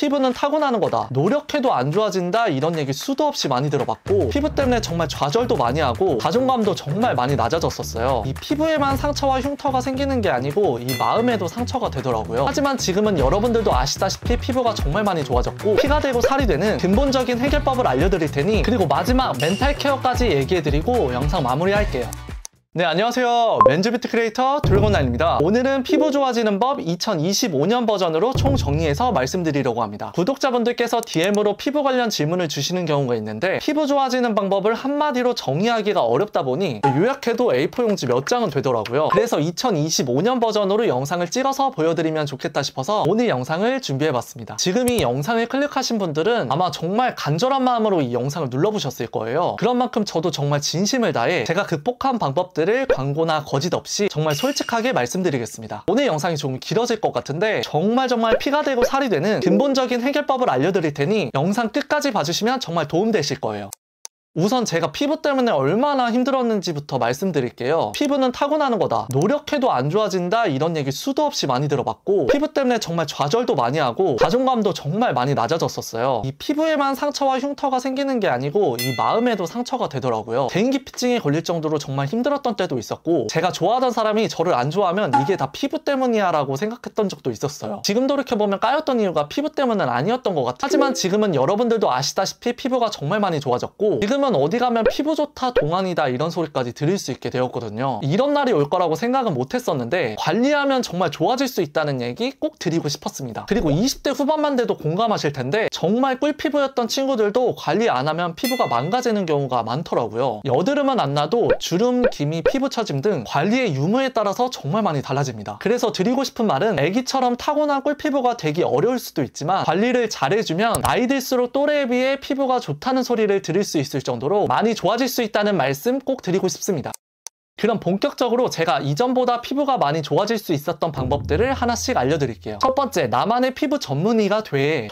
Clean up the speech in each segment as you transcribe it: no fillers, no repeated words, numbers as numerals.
피부는 타고나는 거다, 노력해도 안 좋아진다, 이런 얘기 수도 없이 많이 들어봤고 피부 때문에 정말 좌절도 많이 하고 자존감도 정말 많이 낮아졌었어요. 이 피부에만 상처와 흉터가 생기는 게 아니고 이 마음에도 상처가 되더라고요. 하지만 지금은 여러분들도 아시다시피 피부가 정말 많이 좋아졌고 피가 되고 살이 되는 근본적인 해결법을 알려드릴 테니, 그리고 마지막 멘탈 케어까지 얘기해드리고 영상 마무리할게요. 네, 안녕하세요. 맨즈뷰티 크리에이터 드래곤9입니다. 오늘은 피부 좋아지는 법 2025년 버전으로 총 정리해서 말씀드리려고 합니다. 구독자분들께서 DM으로 피부 관련 질문을 주시는 경우가 있는데 피부 좋아지는 방법을 한마디로 정의하기가 어렵다 보니 요약해도 A4 용지 몇 장은 되더라고요. 그래서 2025년 버전으로 영상을 찍어서 보여드리면 좋겠다 싶어서 오늘 영상을 준비해봤습니다. 지금 이 영상을 클릭하신 분들은 아마 정말 간절한 마음으로 이 영상을 눌러보셨을 거예요. 그런 만큼 저도 정말 진심을 다해 제가 극복한 방법들 광고나 거짓 없이 정말 솔직하게 말씀드리겠습니다. 오늘 영상이 좀 길어질 것 같은데 정말 피가 되고 살이 되는 근본적인 해결법을 알려드릴 테니 영상 끝까지 봐주시면 정말 도움되실 거예요. 우선 제가 피부 때문에 얼마나 힘들었는지부터 말씀드릴게요. 피부는 타고나는 거다, 노력해도 안 좋아진다, 이런 얘기 수도 없이 많이 들어봤고 피부 때문에 정말 좌절도 많이 하고 자존감도 정말 많이 낮아졌었어요. 이 피부에만 상처와 흉터가 생기는 게 아니고 이 마음에도 상처가 되더라고요. 대인기피증에 걸릴 정도로 정말 힘들었던 때도 있었고 제가 좋아하던 사람이 저를 안 좋아하면 이게 다 피부 때문이야 라고 생각했던 적도 있었어요. 지금 돌이켜보면 까였던 이유가 피부 때문은 아니었던 것 같아요. 하지만 지금은 여러분들도 아시다시피 피부가 정말 많이 좋아졌고 지금은 어디 가면 피부 좋다, 동안이다 이런 소리까지 들을 수 있게 되었거든요. 이런 날이 올 거라고 생각은 못 했었는데 관리하면 정말 좋아질 수 있다는 얘기 꼭 드리고 싶었습니다. 그리고 20대 후반만 돼도 공감하실 텐데 정말 꿀피부였던 친구들도 관리 안 하면 피부가 망가지는 경우가 많더라고요. 여드름은 안 나도 주름, 기미, 피부 처짐 등 관리의 유무에 따라서 정말 많이 달라집니다. 그래서 드리고 싶은 말은 애기처럼 타고난 꿀피부가 되기 어려울 수도 있지만 관리를 잘해주면 나이 들수록 또래에 비해 피부가 좋다는 소리를 들을 수 있을 정도로 많이 좋아질 수 있다는 말씀 꼭 드리고 싶습니다. 그럼 본격적으로 제가 이전보다 피부가 많이 좋아질 수 있었던 방법들을 하나씩 알려드릴게요. 첫 번째, 나만의 피부 전문의가 돼.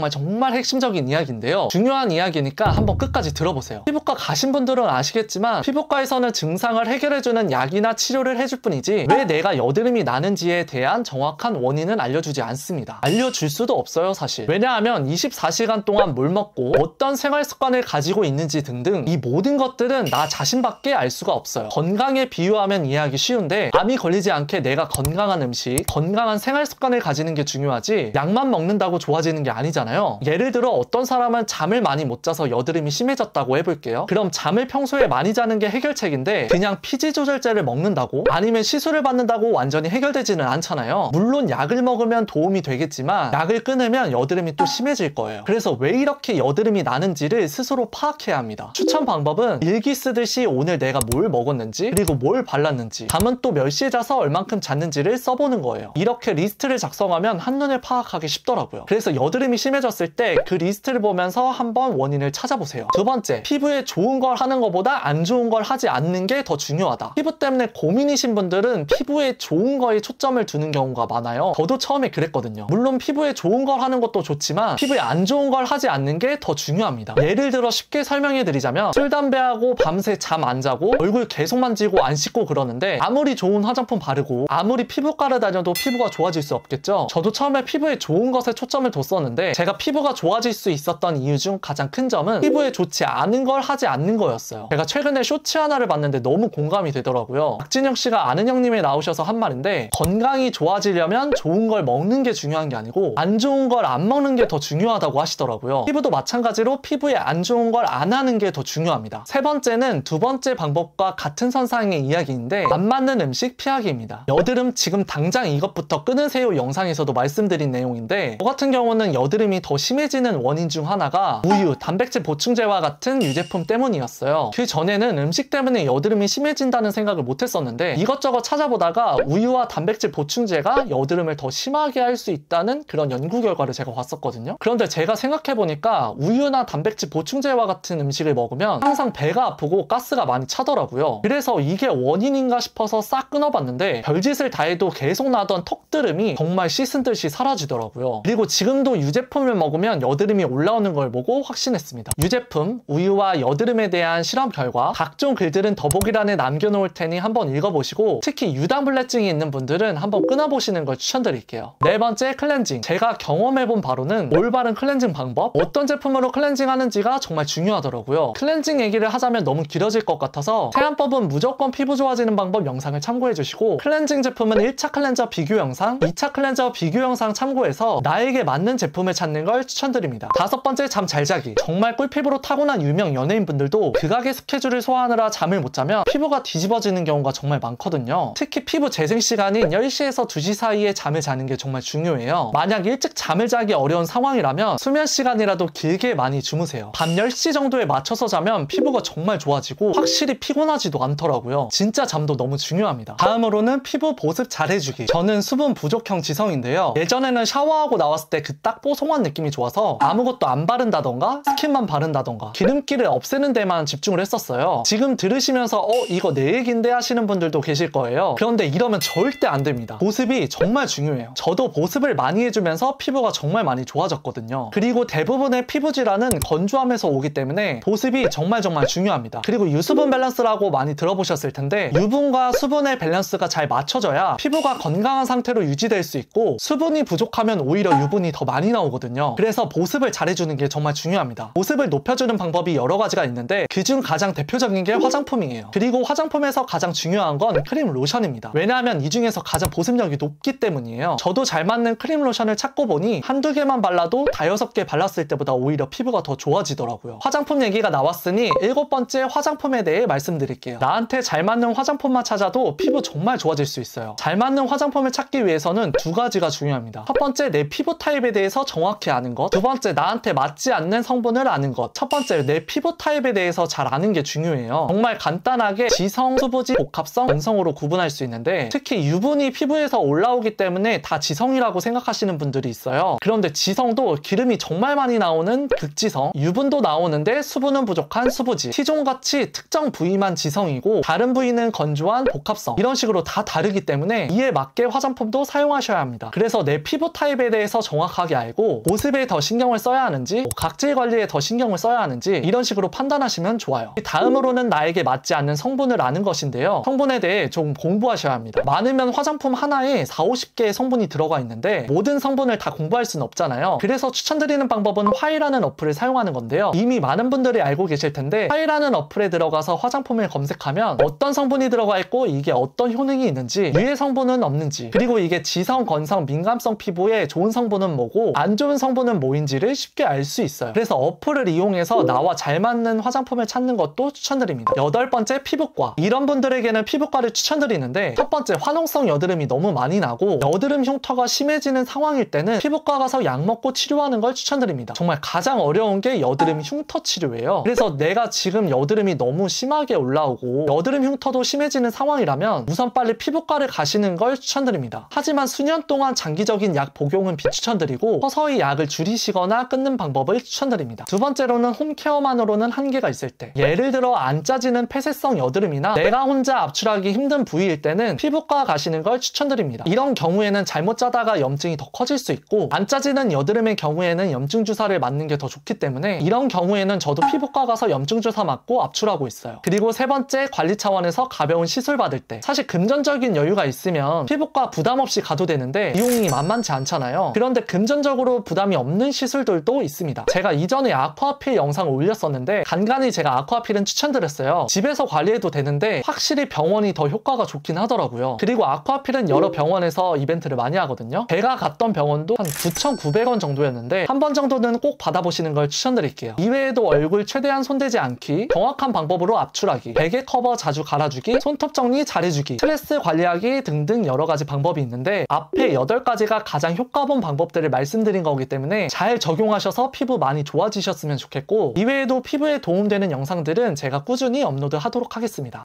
정말 핵심적인 이야기인데요. 중요한 이야기니까 한번 끝까지 들어보세요. 피부과 가신 분들은 아시겠지만 피부과에서는 증상을 해결해주는 약이나 치료를 해줄 뿐이지 왜 내가 여드름이 나는지에 대한 정확한 원인은 알려주지 않습니다. 알려줄 수도 없어요, 사실. 왜냐하면 24시간 동안 뭘 먹고 어떤 생활 습관을 가지고 있는지 등등 이 모든 것들은 나 자신밖에 알 수가 없어요. 건강에 비유하면 이해하기 쉬운데 암이 걸리지 않게 내가 건강한 음식, 건강한 생활 습관을 가지는 게 중요하지 약만 먹는다고 좋아지는 게 아니잖아요. 예를 들어 어떤 사람은 잠을 많이 못 자서 여드름이 심해졌다고 해볼게요. 그럼 잠을 평소에 많이 자는 게 해결책인데 그냥 피지 조절제를 먹는다고 아니면 시술을 받는다고 완전히 해결되지는 않잖아요. 물론 약을 먹으면 도움이 되겠지만 약을 끊으면 여드름이 또 심해질 거예요. 그래서 왜 이렇게 여드름이 나는지를 스스로 파악해야 합니다. 추천 방법은 일기 쓰듯이 오늘 내가 뭘 먹었는지 그리고 뭘 발랐는지, 잠은 또 몇 시에 자서 얼만큼 잤는지를 써보는 거예요. 이렇게 리스트를 작성하면 한눈에 파악하기 쉽더라고요. 그래서 여드름이 심해졌을 때 그 리스트를 보면서 한번 원인을 찾아보세요. 두 번째, 피부에 좋은 걸 하는 것보다 안 좋은 걸 하지 않는 게 더 중요하다. 피부 때문에 고민이신 분들은 피부에 좋은 거에 초점을 두는 경우가 많아요. 저도 처음에 그랬거든요. 물론 피부에 좋은 걸 하는 것도 좋지만 피부에 안 좋은 걸 하지 않는 게 더 중요합니다. 예를 들어 쉽게 설명해 드리자면 술, 담배하고 밤새 잠 안 자고 얼굴 계속 만지고 안 씻고 그러는데 아무리 좋은 화장품 바르고 아무리 피부과를 다녀도 피부가 좋아질 수 없겠죠. 저도 처음에 피부에 좋은 것에 초점을 뒀었는데 제가 피부가 좋아질 수 있었던 이유 중 가장 큰 점은 피부에 좋지 않은 걸 하지 않는 거였어요. 제가 최근에 쇼츠 하나를 봤는데 너무 공감이 되더라고요. 박진영 씨가 아는 형님이 나오셔서 한 말인데 건강이 좋아지려면 좋은 걸 먹는 게 중요한 게 아니고 안 좋은 걸 안 먹는 게 더 중요하다고 하시더라고요. 피부도 마찬가지로 피부에 안 좋은 걸 안 하는 게 더 중요합니다. 세 번째는 두 번째 방법과 같은 선상의 이야기인데 안 맞는 음식 피하기입니다. 여드름 지금 당장 이것부터 끊으세요 영상에서도 말씀드린 내용인데 저 같은 경우는 여드름이 더 심해지는 원인 중 하나가 우유, 단백질 보충제와 같은 유제품 때문이었어요. 그 전에는 음식 때문에 여드름이 심해진다는 생각을 못 했었는데 이것저것 찾아보다가 우유와 단백질 보충제가 여드름을 더 심하게 할 수 있다는 그런 연구 결과를 제가 봤었거든요. 그런데 제가 생각해보니까 우유나 단백질 보충제와 같은 음식을 먹으면 항상 배가 아프고 가스가 많이 차더라고요. 그래서 이게 원인인가 싶어서 싹 끊어봤는데 별짓을 다 해도 계속 나던 턱드름이 정말 씻은 듯이 사라지더라고요. 그리고 지금도 유제품을 먹으면 여드름이 올라오는 걸 보고 확신했습니다. 유제품, 우유와 여드름에 대한 실험 결과 각종 글들은 더보기란에 남겨놓을 테니 한번 읽어보시고 특히 유당불내증이 있는 분들은 한번 끊어보시는 걸 추천드릴게요. 네 번째, 클렌징. 제가 경험해본 바로는 올바른 클렌징 방법, 어떤 제품으로 클렌징 하는지가 정말 중요하더라고요. 클렌징 얘기를 하자면 너무 길어질 것 같아서 세안법은 무조건 피부 좋아지는 방법 영상을 참고해주시고 클렌징 제품은 1차 클렌저 비교 영상, 2차 클렌저 비교 영상 참고해서 나에게 맞는 제품을 찾는 걸 추천드립니다. 다섯 번째, 잠 잘 자기. 정말 꿀피부로 타고난 유명 연예인분들도 극악의 스케줄을 소화하느라 잠을 못 자면 피부가 뒤집어지는 경우가 정말 많거든요. 특히 피부 재생 시간인 10시에서 2시 사이에 잠을 자는 게 정말 중요해요. 만약 일찍 잠을 자기 어려운 상황이라면 수면 시간이라도 길게 많이 주무세요. 밤 10시 정도에 맞춰서 자면 피부가 정말 좋아지고 확실히 피곤하지도 않더라고요. 진짜 잠도 너무 중요합니다. 다음으로는 피부 보습 잘 해주기. 저는 수분 부족형 지성인데요. 예전에는 샤워하고 나왔을 때 그 딱 뽀송한 느낌이 좋아서 아무것도 안 바른다던가 스킨만 바른다던가 기름기를 없애는 데만 집중을 했었어요. 지금 들으시면서 이거 내 얘긴데 하시는 분들도 계실 거예요. 그런데 이러면 절대 안 됩니다. 보습이 정말 중요해요. 저도 보습을 많이 해주면서 피부가 정말 많이 좋아졌거든요. 그리고 대부분의 피부 질환은 건조함에서 오기 때문에 보습이 정말 중요합니다. 그리고 유수분 밸런스라고 많이 들어보셨을 텐데 유분과 수분의 밸런스가 잘 맞춰져야 피부가 건강한 상태로 유지될 수 있고 수분이 부족하면 오히려 유분이 더 많이 나오거든요. 그래서 보습을 잘해주는 게 정말 중요합니다. 보습을 높여주는 방법이 여러 가지가 있는데 그중 가장 대표적인 게 화장품이에요. 그리고 화장품에서 가장 중요한 건 크림 로션입니다. 왜냐하면 이 중에서 가장 보습력이 높기 때문이에요. 저도 잘 맞는 크림 로션을 찾고 보니 한두 개만 발라도 5-6개 발랐을 때보다 오히려 피부가 더 좋아지더라고요. 화장품 얘기가 나왔으니 7번째 화장품에 대해 말씀드릴게요. 나한테 잘 맞는 화장품만 찾아도 피부 정말 좋아질 수 있어요. 잘 맞는 화장품을 찾기 위해서는 두 가지가 중요합니다. 첫 번째, 내 피부 타입에 대해서 정확히 아는 것. 두 번째, 나한테 맞지 않는 성분을 아는 것. 첫 번째, 내 피부 타입에 대해서 잘 아는 게 중요해요. 정말 간단하게 지성, 수부지, 복합성, 원성으로 구분할 수 있는데 특히 유분이 피부에서 올라오기 때문에 다 지성이라고 생각하시는 분들이 있어요. 그런데 지성도 기름이 정말 많이 나오는 극지성, 유분도 나오는데 수분은 부족한 수부지, T존같이 특정 부위만 지성이고 다른 부위는 건조한 복합성, 이런 식으로 다 다르기 때문에 이에 맞게 화장품도 사용하셔야 합니다. 그래서 내 피부 타입에 대해서 정확하게 알고 보습에 더 신경을 써야 하는지 각질 관리에 더 신경을 써야 하는지 이런 식으로 판단하시면 좋아요. 다음으로는 나에게 맞지 않는 성분을 아는 것인데요. 성분에 대해 좀 공부하셔야 합니다. 많으면 화장품 하나에 40-50개의 성분이 들어가 있는데 모든 성분을 다 공부할 수는 없잖아요. 그래서 추천드리는 방법은 화이라는 어플을 사용하는 건데요. 이미 많은 분들이 알고 계실 텐데 화이라는 어플에 들어가서 화장품을 검색하면 어떤 성분이 들어가 있고 이게 어떤 효능이 있는지, 유해 성분은 없는지, 그리고 이게 지성, 건성, 민감성 피부에 좋은 성분은 뭐고 안 좋은 성분은 뭐인지를 쉽게 알 수 있어요. 그래서 어플을 이용해서 나와 잘 맞는 화장품을 찾는 것도 추천드립니다. 8번째, 피부과. 이런 분들에게는 피부과를 추천드리는데 첫 번째, 화농성 여드름이 너무 많이 나고 여드름 흉터가 심해지는 상황일 때는 피부과 가서 약 먹고 치료하는 걸 추천드립니다. 정말 가장 어려운 게 여드름 흉터 치료예요. 그래서 내가 지금 여드름이 너무 심하게 올라오고 여드름 흉터도 심해지는 상황이라면 우선 빨리 피부과를 가시는 걸 추천드립니다. 하지만 수년 동안 장기적인 약 복용은 비추천드리고 서서히 약을 줄이시거나 끊는 방법을 추천드립니다. 두 번째로는 홈케어만으로는 한계가 있을 때, 예를 들어 안 짜지는 폐쇄성 여드름이나 내가 혼자 압출하기 힘든 부위일 때는 피부과 가시는 걸 추천드립니다. 이런 경우에는 잘못 짜다가 염증이 더 커질 수 있고 안 짜지는 여드름의 경우에는 염증 주사를 맞는 게 더 좋기 때문에 이런 경우에는 저도 피부과 가서 염증 주사 맞고 압출하고 있어요. 그리고 세 번째, 관리 차원에서 가벼운 시술 받을 때, 사실 금전적인 여유가 있으면 피부과 부담 없이 가도 되는데 비용이 만만치 않잖아요. 그런데 금전적으로 부담이 없는 시술들도 있습니다. 제가 이전에 아쿠아필 영상을 올렸었는데 간간히 제가 아쿠아필은 추천드렸어요. 집에서 관리해도 되는데 확실히 병원이 더 효과가 좋긴 하더라고요. 그리고 아쿠아필은 여러 병원에서 이벤트를 많이 하거든요. 제가 갔던 병원도 한 9,900원 정도였는데 한 번 정도는 꼭 받아보시는 걸 추천드릴게요. 이외에도 얼굴 최대한 손대지 않기, 정확한 방법으로 압출하기, 베개 커버 자주 갈아주기, 손톱 정리 잘해주기, 스트레스 관리하기 등등 여러 가지 방법이 있는데 앞에 8가지가 가장 효과본 방법들을 말씀드린 거기 때문에 잘 적용하셔서 피부 많이 좋아지셨으면 좋겠고 이외에도 피부에 도움되는 영상들은 제가 꾸준히 업로드 하도록 하겠습니다.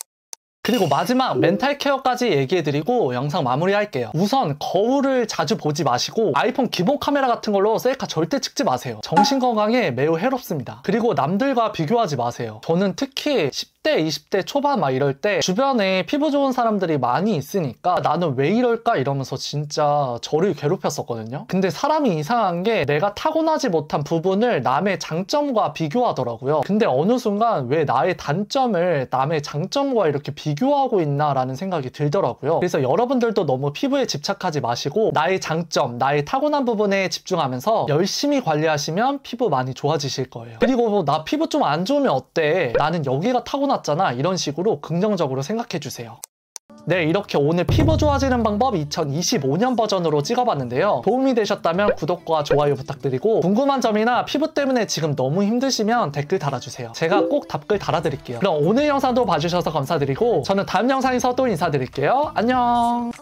그리고 마지막 멘탈 케어까지 얘기해드리고 영상 마무리할게요. 우선 거울을 자주 보지 마시고 아이폰 기본 카메라 같은 걸로 셀카 절대 찍지 마세요. 정신건강에 매우 해롭습니다. 그리고 남들과 비교하지 마세요. 저는 특히 10대, 20대 초반 막 이럴 때 주변에 피부 좋은 사람들이 많이 있으니까 나는 왜 이럴까 이러면서 진짜 저를 괴롭혔었거든요. 근데 사람이 이상한 게 내가 타고나지 못한 부분을 남의 장점과 비교하더라고요. 근데 어느 순간 왜 나의 단점을 남의 장점과 이렇게 비교하고 있나 라는 생각이 들더라고요. 그래서 여러분들도 너무 피부에 집착하지 마시고 나의 장점, 나의 타고난 부분에 집중하면서 열심히 관리하시면 피부 많이 좋아지실 거예요. 그리고 나 피부 좀 안 좋으면 어때? 나는 여기가 타고났잖아. 이런 식으로 긍정적으로 생각해 주세요. 네, 이렇게 오늘 피부 좋아지는 방법 2025년 버전으로 찍어봤는데요. 도움이 되셨다면 구독과 좋아요 부탁드리고 궁금한 점이나 피부 때문에 지금 너무 힘드시면 댓글 달아주세요. 제가 꼭 답글 달아드릴게요. 그럼 오늘 영상도 봐주셔서 감사드리고 저는 다음 영상에서 또 인사드릴게요. 안녕.